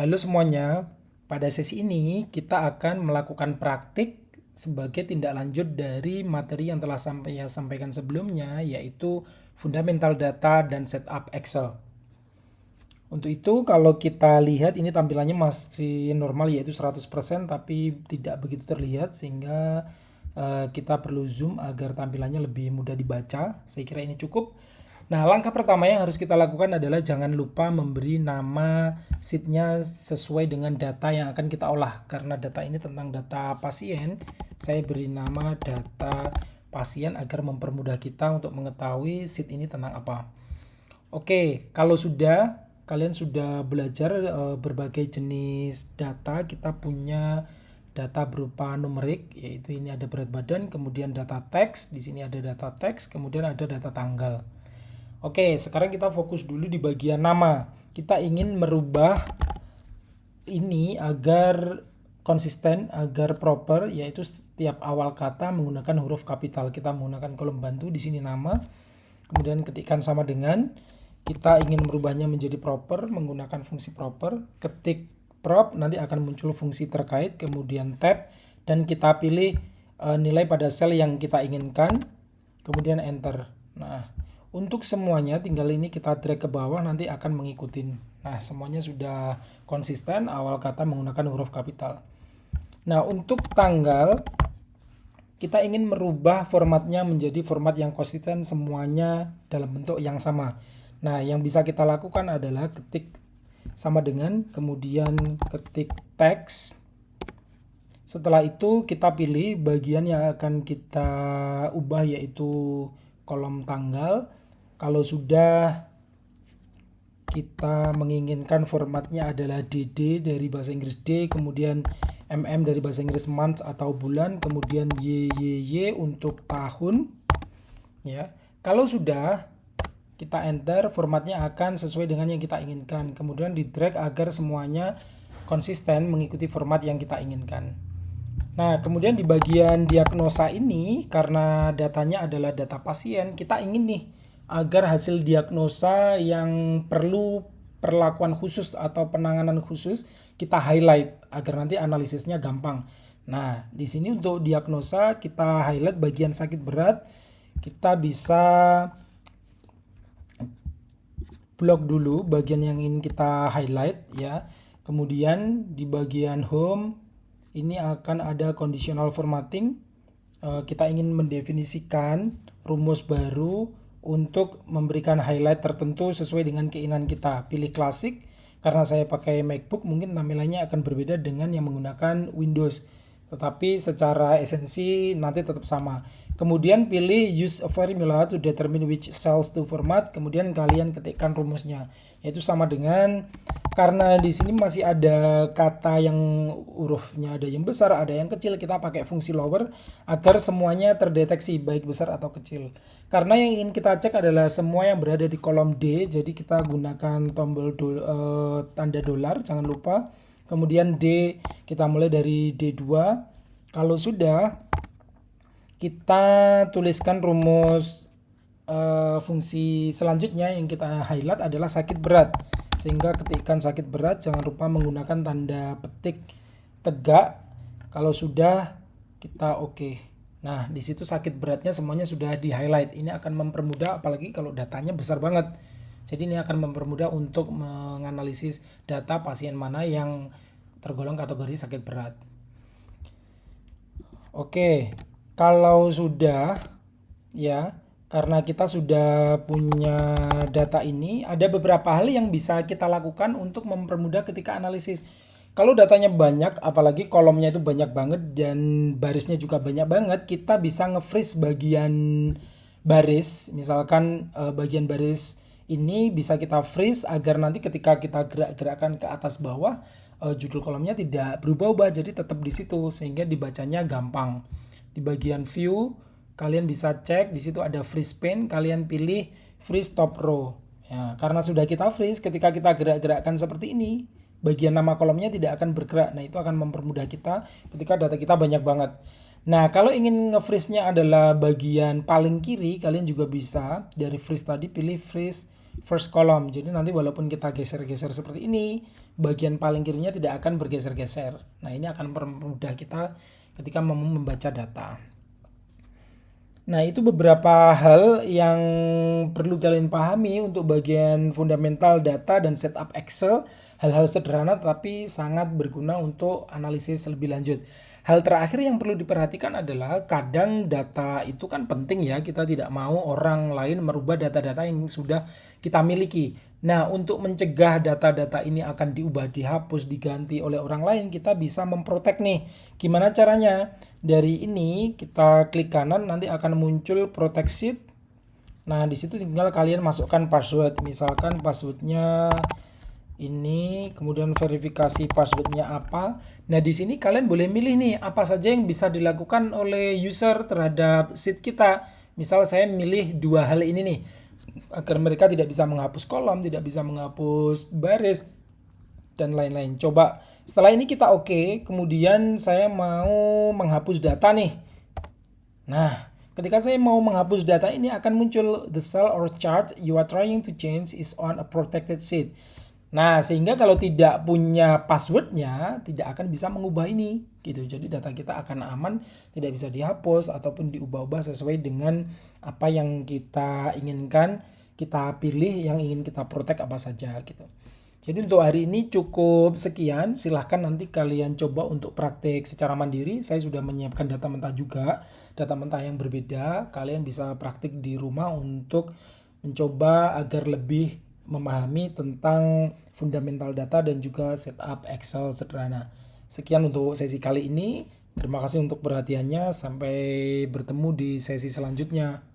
Halo semuanya, pada sesi ini kita akan melakukan praktik sebagai tindak lanjut dari materi yang telah saya sampaikan sebelumnya, yaitu fundamental data dan setup Excel. Untuk itu kalau kita lihat ini tampilannya masih normal yaitu 100% tapi tidak begitu terlihat sehingga kita perlu zoom agar tampilannya lebih mudah dibaca. Saya kira ini cukup. Nah, langkah pertama yang harus kita lakukan adalah jangan lupa memberi nama sheet-nya sesuai dengan data yang akan kita olah. Karena data ini tentang data pasien, saya beri nama data pasien agar mempermudah kita untuk mengetahui sheet ini tentang apa. Oke, kalau kalian sudah belajar berbagai jenis data, kita punya data berupa numerik, yaitu ini ada berat badan, kemudian data teks, di sini ada data teks, kemudian ada data tanggal. Oke, sekarang kita fokus dulu di bagian nama. Kita ingin merubah ini agar konsisten, agar proper, yaitu setiap awal kata menggunakan huruf kapital. Kita menggunakan kolom bantu di sini nama. Kemudian ketikkan sama dengan, kita ingin merubahnya menjadi proper menggunakan fungsi proper. Ketik prop, nanti akan muncul fungsi terkait, kemudian tab, dan kita pilih nilai pada sel yang kita inginkan, kemudian enter. Nah, untuk semuanya tinggal ini kita drag ke bawah, nanti akan mengikuti. Nah, semuanya sudah konsisten, awal kata menggunakan huruf kapital. Nah, untuk tanggal kita ingin merubah formatnya menjadi format yang konsisten, semuanya dalam bentuk yang sama. Nah, yang bisa kita lakukan adalah ketik sama dengan, kemudian ketik teks. Setelah itu kita pilih bagian yang akan kita ubah, yaitu kolom tanggal. Kalau sudah kita menginginkan formatnya adalah DD dari bahasa Inggris D, kemudian MM dari bahasa Inggris month atau bulan, kemudian YYY untuk tahun. Ya, kalau sudah kita enter, formatnya akan sesuai dengan yang kita inginkan. Kemudian di drag agar semuanya konsisten mengikuti format yang kita inginkan. Nah, kemudian di bagian diagnosa ini, karena datanya adalah data pasien, kita ingin nih agar hasil diagnosa yang perlu perlakuan khusus atau penanganan khusus kita highlight agar nanti analisisnya gampang. Nah, di sini untuk diagnosa kita highlight bagian sakit berat. Kita bisa blok dulu bagian yang ingin kita highlight ya. Kemudian di bagian home ini akan ada conditional formatting. Kita ingin mendefinisikan rumus baru untuk memberikan highlight tertentu sesuai dengan keinginan kita. Pilih klasik, karena saya pakai MacBook mungkin tampilannya akan berbeda dengan yang menggunakan Windows, tetapi secara esensi nanti tetap sama. Kemudian pilih use a formula to determine which cells to format, kemudian kalian ketikkan rumusnya, yaitu sama dengan, karena di sini masih ada kata yang hurufnya ada yang besar, ada yang kecil, kita pakai fungsi lower agar semuanya terdeteksi baik besar atau kecil. Karena yang ingin kita cek adalah semua yang berada di kolom D, jadi kita gunakan tombol tanda dolar, jangan lupa. Kemudian D, kita mulai dari D2. Kalau sudah, kita tuliskan rumus fungsi selanjutnya yang kita highlight adalah sakit berat. Sehingga ketikkan sakit berat, jangan lupa menggunakan tanda petik tegak. Kalau sudah, kita oke. Nah, di situ sakit beratnya semuanya sudah di highlight. Ini akan mempermudah, apalagi kalau datanya besar banget. Jadi ini akan mempermudah untuk menganalisis data pasien mana yang tergolong kategori sakit berat. Oke, kalau sudah ya, karena kita sudah punya data ini, ada beberapa hal yang bisa kita lakukan untuk mempermudah ketika analisis. Kalau datanya banyak, apalagi kolomnya itu banyak banget dan barisnya juga banyak banget, kita bisa nge-freeze bagian baris. Misalkan bagian baris ini bisa kita freeze agar nanti ketika kita gerak-gerakkan ke atas bawah, judul kolomnya tidak berubah-ubah, jadi tetap di situ sehingga dibacanya gampang. Di bagian view kalian bisa cek, di situ ada freeze pane, kalian pilih freeze top row. Ya, karena sudah kita freeze, ketika kita gerak-gerakkan seperti ini, bagian nama kolomnya tidak akan bergerak. Nah, itu akan mempermudah kita ketika data kita banyak banget. Nah, kalau ingin nge-freeze-nya adalah bagian paling kiri, kalian juga bisa dari freeze tadi pilih freeze first column. Jadi nanti walaupun kita geser-geser seperti ini, bagian paling kirinya tidak akan bergeser-geser. Nah, ini akan mempermudah kita ketika mau membaca data. Nah, itu beberapa hal yang perlu kalian pahami untuk bagian fundamental data dan setup Excel. Hal-hal sederhana tapi sangat berguna untuk analisis lebih lanjut. Hal terakhir yang perlu diperhatikan adalah kadang data itu kan penting ya, kita tidak mau orang lain merubah data-data yang sudah kita miliki. Nah, untuk mencegah data-data ini akan diubah, dihapus, diganti oleh orang lain, kita bisa memprotek nih. Gimana caranya? Dari ini kita klik kanan, nanti akan muncul protect sheet. Nah, di situ tinggal kalian masukkan password. Misalkan passwordnya ini, kemudian verifikasi passwordnya apa. Nah, di sini kalian boleh milih nih apa saja yang bisa dilakukan oleh user terhadap sheet kita. Misal saya milih 2 hal ini nih, agar mereka tidak bisa menghapus kolom, tidak bisa menghapus baris, dan lain-lain. Coba setelah ini kita oke, kemudian saya mau menghapus data nih. Nah, ketika saya mau menghapus data ini akan muncul the cell or chart you are trying to change is on a protected sheet. Nah, sehingga kalau tidak punya passwordnya, tidak akan bisa mengubah ini, gitu. Jadi data kita akan aman, tidak bisa dihapus ataupun diubah-ubah sesuai dengan apa yang kita inginkan, kita pilih yang ingin kita protect apa saja, gitu. Jadi untuk hari ini cukup sekian, silahkan nanti kalian coba untuk praktek secara mandiri. Saya sudah menyiapkan data mentah juga, data mentah yang berbeda. Kalian bisa praktik di rumah untuk mencoba agar lebih memahami tentang fundamental data dan juga setup Excel sederhana. Sekian untuk sesi kali ini. Terima kasih untuk perhatiannya. Sampai bertemu di sesi selanjutnya.